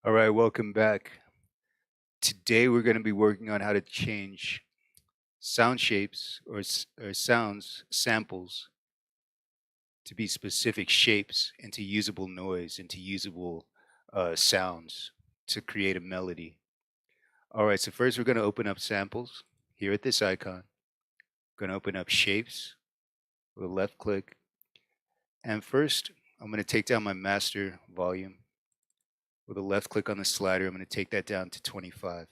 All right, welcome back. Today we're going to be working on how to change sound shapes or sounds samples to be specific shapes into usable noise, into usable sounds to create a melody. All right, so first we're going to open up samples here at this icon. Going to open up shapes with a left click. And first, I'm going to take down my master volume. With a left click on the slider, I'm going to take that down to 25.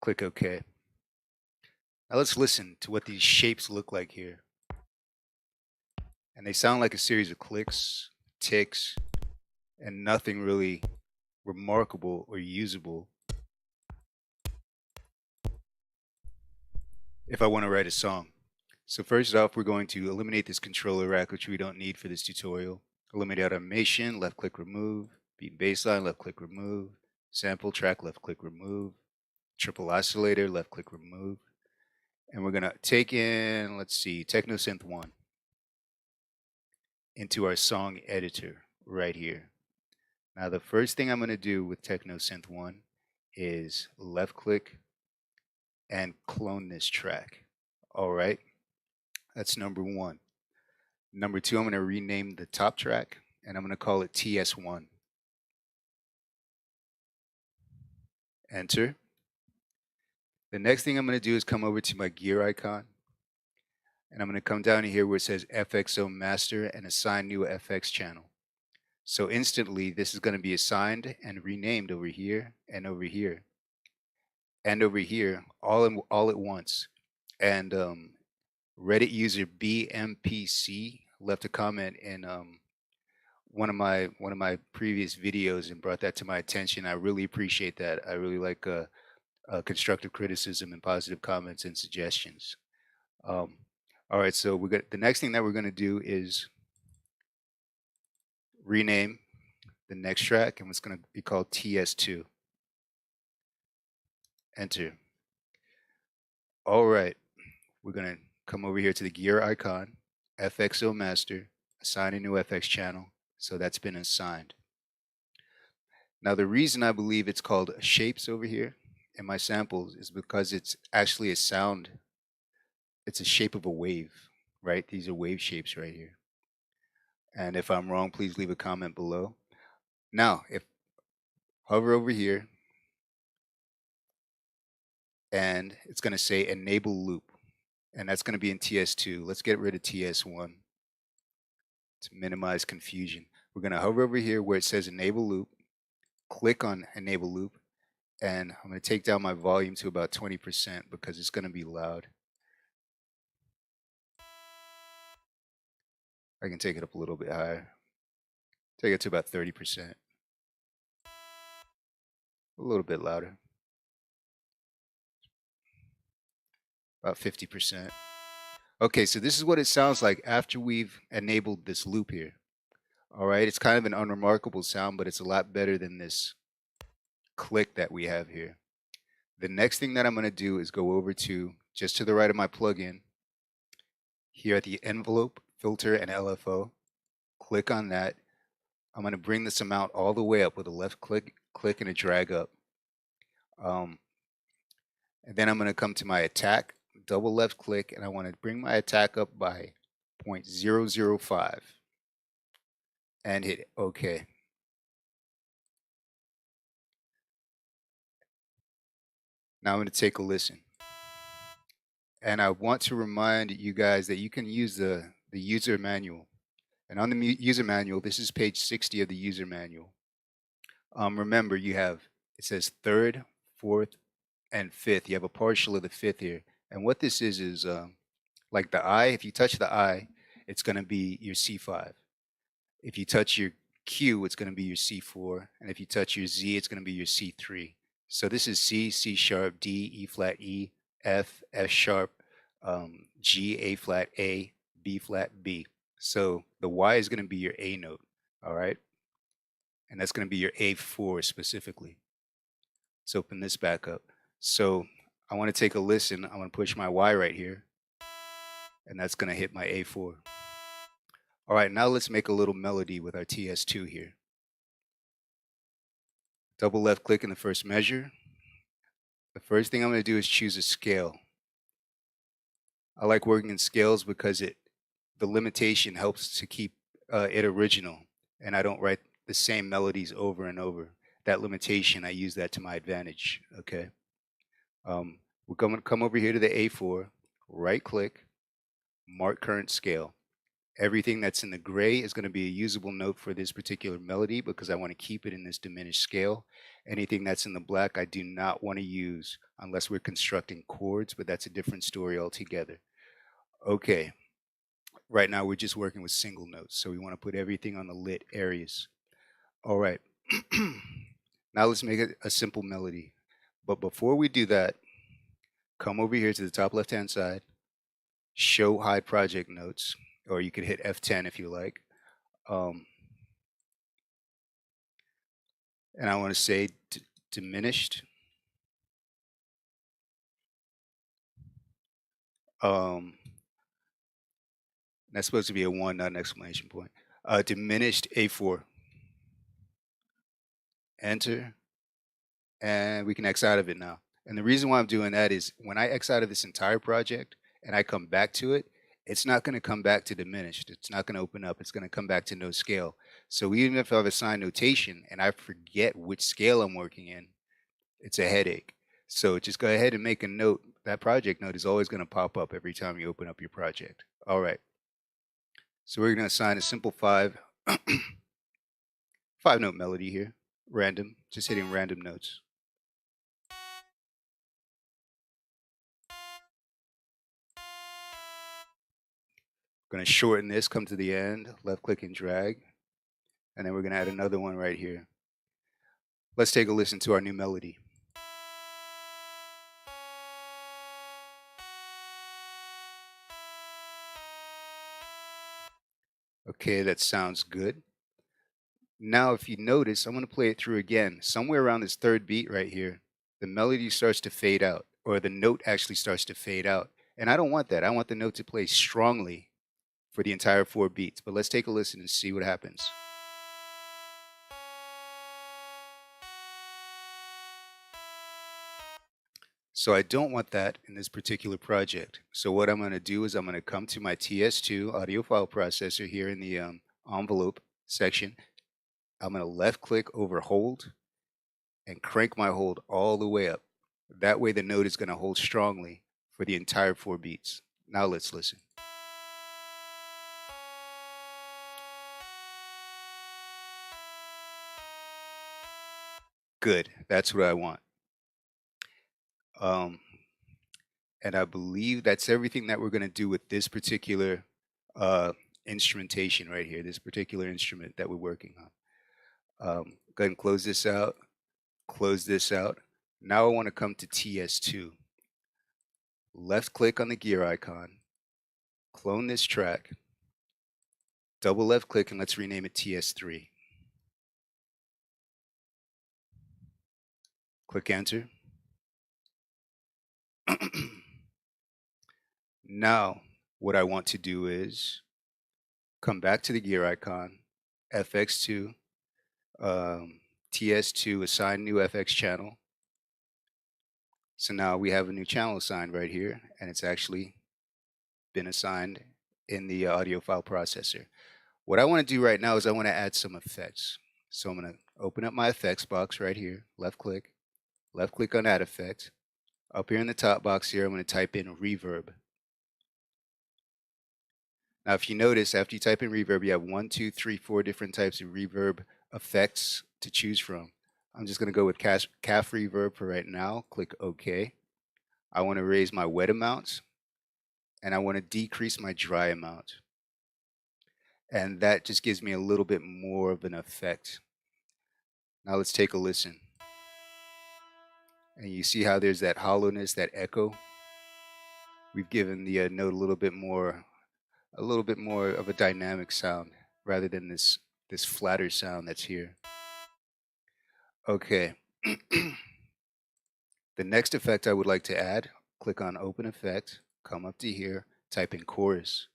Click OK. Now let's listen to what these shapes look like here. And they sound like a series of clicks, ticks, and nothing really remarkable or usable if I want to write a song. So first off, we're going to eliminate this controller rack, which we don't need for this tutorial. Eliminate automation, left click remove, beat and bassline, left click remove, sample track, left click remove, triple oscillator, left click remove. And we're going to take in, let's see, TechnoSynth 1 into our song editor right here. Now the first thing I'm going to do with TechnoSynth 1 is left click and clone this track. All right, that's number one. Number two, I'm going to rename the top track and I'm going to call it TS1. Enter. The next thing I'm going to do is come over to my gear icon and I'm going to come down here where it says FXO master and assign new FX channel. So instantly this is going to be assigned and renamed over here and over here and over here all at once. And Reddit user BMPC left a comment in one of my previous videos and brought that to my attention. I really appreciate that. I really like constructive criticism and positive comments and suggestions. All right, so the next thing that we're going to do is rename the next track, and it's going to be called TS2. Enter. All right, we're going to come over here to the gear icon, FXO master, assign a new FX channel. So that's been assigned. Now the reason I believe it's called shapes over here in my samples is because it's actually a sound. It's a shape of a wave, right? These are wave shapes right here. And if I'm wrong, please leave a comment below. Now, if hover over here, and it's going to say enable loop, and that's going to be in TS2. Let's get rid of TS1 to minimize confusion. We're going to hover over here where it says enable loop, click on enable loop, and I'm going to take down my volume to about 20% because it's going to be loud. I can take it up a little bit higher. Take it to about 30%. A little bit louder. About 50%. Okay, so this is what it sounds like after we've enabled this loop here. All right, it's kind of an unremarkable sound, but it's a lot better than this click that we have here. The next thing that I'm going to do is go over to just to the right of my plugin here at the envelope, filter, and LFO. Click on that. I'm going to bring this amount all the way up with a left click and a drag up. And then I'm going to come to my attack, double left click, and I want to bring my attack up by 0.005 and hit OK. Now I'm going to take a listen. And I want to remind you guys that you can use the user manual. And on the user manual, this is page 60 of the user manual. Remember, it says third, fourth, and fifth. You have a partial of the fifth here. And what this is like the I, if you touch the I, it's going to be your C5. If you touch your Q, it's going to be your C4. And if you touch your Z, it's going to be your C3. So this is C, C sharp, D, E flat, E, F, F sharp, G, A flat, A, B flat, B. So the Y is going to be your A note, all right? And that's going to be your A4 specifically. Let's open this back up. So I want to take a listen. I'm going to push my Y right here, and that's going to hit my A4. All right, now let's make a little melody with our TS2 here. Double left click in the first measure. The first thing I'm going to do is choose a scale. I like working in scales because the limitation helps to keep it original, and I don't write the same melodies over and over. That limitation, I use that to my advantage. Okay. We're going to come over here to the A4, right click, mark current scale. Everything that's in the gray is going to be a usable note for this particular melody because I want to keep it in this diminished scale. Anything that's in the black, I do not want to use unless we're constructing chords, but that's a different story altogether. Okay. Right now, we're just working with single notes, so we want to put everything on the lit areas. All right. Now let's make it a simple melody. But before we do that, come over here to the top left-hand side, show hide project notes, or you could hit F10 if you like. And I want to say diminished. That's supposed to be a 1, not an exclamation point. Diminished A4. Enter. And we can X out of it now. And the reason why I'm doing that is when I X out of this entire project and I come back to it, it's not going to come back to diminished. It's not going to open up. It's going to come back to no scale. So even if I've assigned notation and I forget which scale I'm working in, it's a headache. So just go ahead and make a note. That project note is always going to pop up every time you open up your project. All right. So we're going to assign a simple 5-note melody here. Random, just hitting random notes. We're going to shorten this, come to the end, left click and drag. And then we're going to add another one right here. Let's take a listen to our new melody. Okay, that sounds good. Now, if you notice, I'm going to play it through again. Somewhere around this third beat right here, the melody starts to fade out, or the note actually starts to fade out. And I don't want that. I want the note to play strongly for the entire 4 beats. But let's take a listen and see what happens. So I don't want that in this particular project. So what I'm going to do is I'm going to come to my TS2 audio file processor here in the envelope section. I'm going to left click over hold and crank my hold all the way up. That way the note is going to hold strongly for the entire 4 beats. Now let's listen. Good. That's what I want. And I believe that's everything that we're going to do with this particular instrumentation right here, this particular instrument that we're working on. Go ahead and close this out. Close this out. Now I want to come to TS2. Left click on the gear icon. Clone this track. Double left click and let's rename it TS3. Click enter. Now, what I want to do is come back to the gear icon, FX2, TS2, assign new FX channel. So now we have a new channel assigned right here, and it's actually been assigned in the audio file processor. What I want to do right now is I want to add some effects. So I'm going to open up my effects box right here, left click on add effect. Up here in the top box here, I'm going to type in reverb. Now, if you notice, after you type in reverb, you have 1, 2, 3, 4 different types of reverb effects to choose from. I'm just going to go with calf reverb for right now. Click OK. I want to raise my wet amount, and I want to decrease my dry amount. And that just gives me a little bit more of an effect. Now let's take a listen. And you see how there's that hollowness, that echo? We've given the note a little bit more of a dynamic sound rather than this flatter sound that's here. Okay. The next effect I would like to add, click on open effect, come up to here, type in chorus.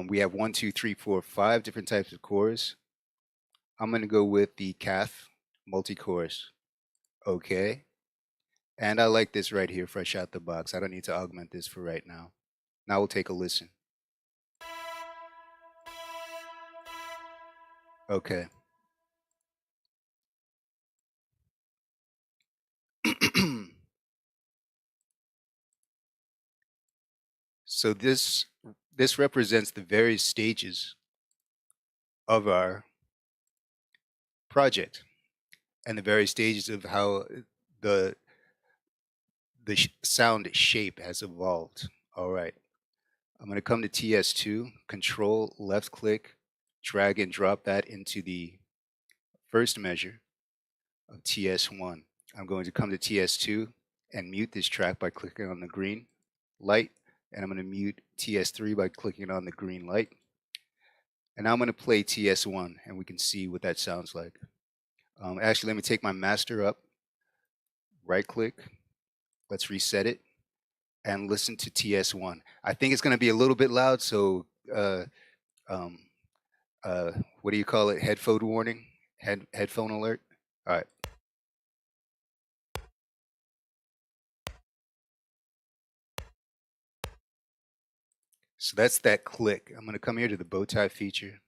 We have 1, 2, 3, 4, 5 different types of chorus. I'm going to go with the calf multi-chorus. Okay. And I like this right here, fresh out the box. I don't need to augment this for right now. Now we'll take a listen. Okay. So this represents the various stages of our project and the various stages of how the sound shape has evolved. All right. I'm going to come to TS2, control left click, drag and drop that into the first measure of TS1. I'm going to come to TS2 and mute this track by clicking on the green light. And I'm going to mute TS3 by clicking on the green light. And now I'm going to play TS1 and we can see what that sounds like. Actually, let me take my master up, right click, let's reset it, and listen to TS1. I think it's going to be a little bit loud, so what do you call it? Headphone warning? Headphone alert? All right. So that's that click. I'm going to come here to the bow tie feature.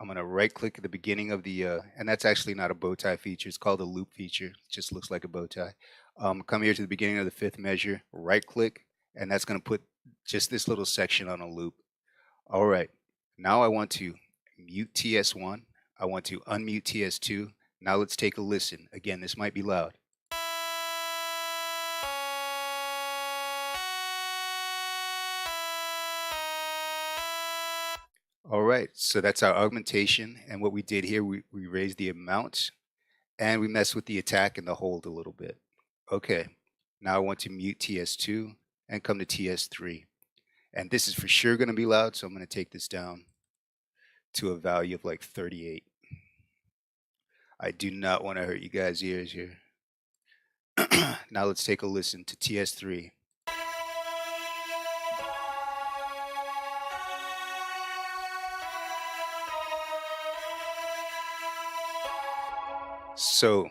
I'm going to right click at the beginning of the, and that's actually not a bow tie feature. It's called a loop feature. It just looks like a bow tie. Come here to the beginning of the fifth measure, right click, and that's going to put just this little section on a loop. All right. Now I want to mute TS1. I want to unmute TS2. Now let's take a listen. Again, this might be loud. All right, so that's our augmentation. And what we did here, we raised the amount and we messed with the attack and the hold a little bit. Okay, now I want to mute TS2 and come to TS3. And this is for sure going to be loud, so I'm going to take this down to a value of like 38. I do not want to hurt you guys' ears here. Now let's take a listen to TS3. So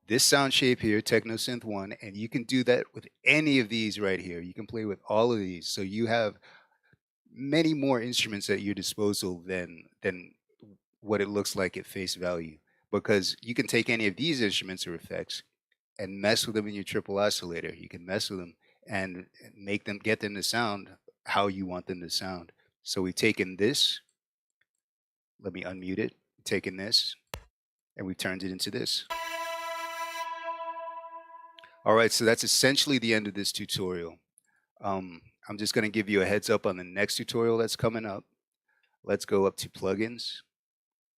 this sound shape here, TechnoSynth 1, and you can do that with any of these right here. You can play with all of these. So you have many more instruments at your disposal than what it looks like at face value, because you can take any of these instruments or effects and mess with them in your triple oscillator. You can mess with them and get them to sound how you want them to sound. So we've taken this, let me unmute it, taken this, and we've turned it into this. All right, so that's essentially the end of this tutorial. I'm just going to give you a heads up on the next tutorial that's coming up. Let's go up to plugins,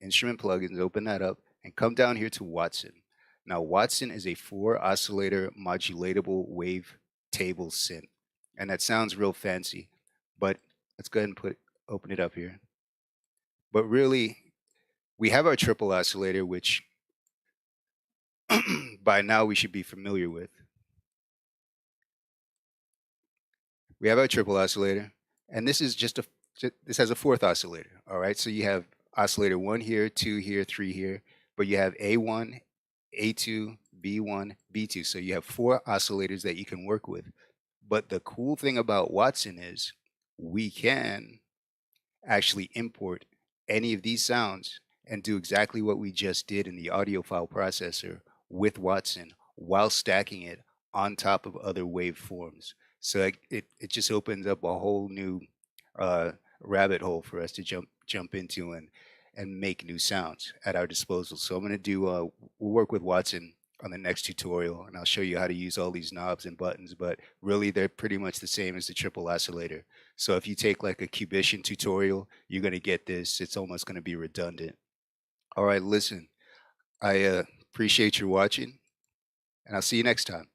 instrument plugins, open that up, and come down here to Watson. Now, Watson is a 4-oscillator modulatable wave table synth, and that sounds real fancy, but let's go ahead and open it up here. But really, we have our triple oscillator, which by now we should be familiar with. We have our triple oscillator, and this is this has a 4th oscillator. All right, so you have oscillator 1 here, 2 here, 3 here, but you have A1, A2, B1, B2. So you have 4 oscillators that you can work with. But the cool thing about Watson is we can actually import any of these sounds and do exactly what we just did in the audio file processor with Watson while stacking it on top of other waveforms. So it just opens up a whole new rabbit hole for us to jump into and make new sounds at our disposal. So I'm going to do we'll work with Watson on the next tutorial, and I'll show you how to use all these knobs and buttons, but really they're pretty much the same as the triple oscillator. So if you take like a Cubation tutorial, you're going to get this. It's almost going to be redundant. All right, listen, I appreciate your watching, and I'll see you next time.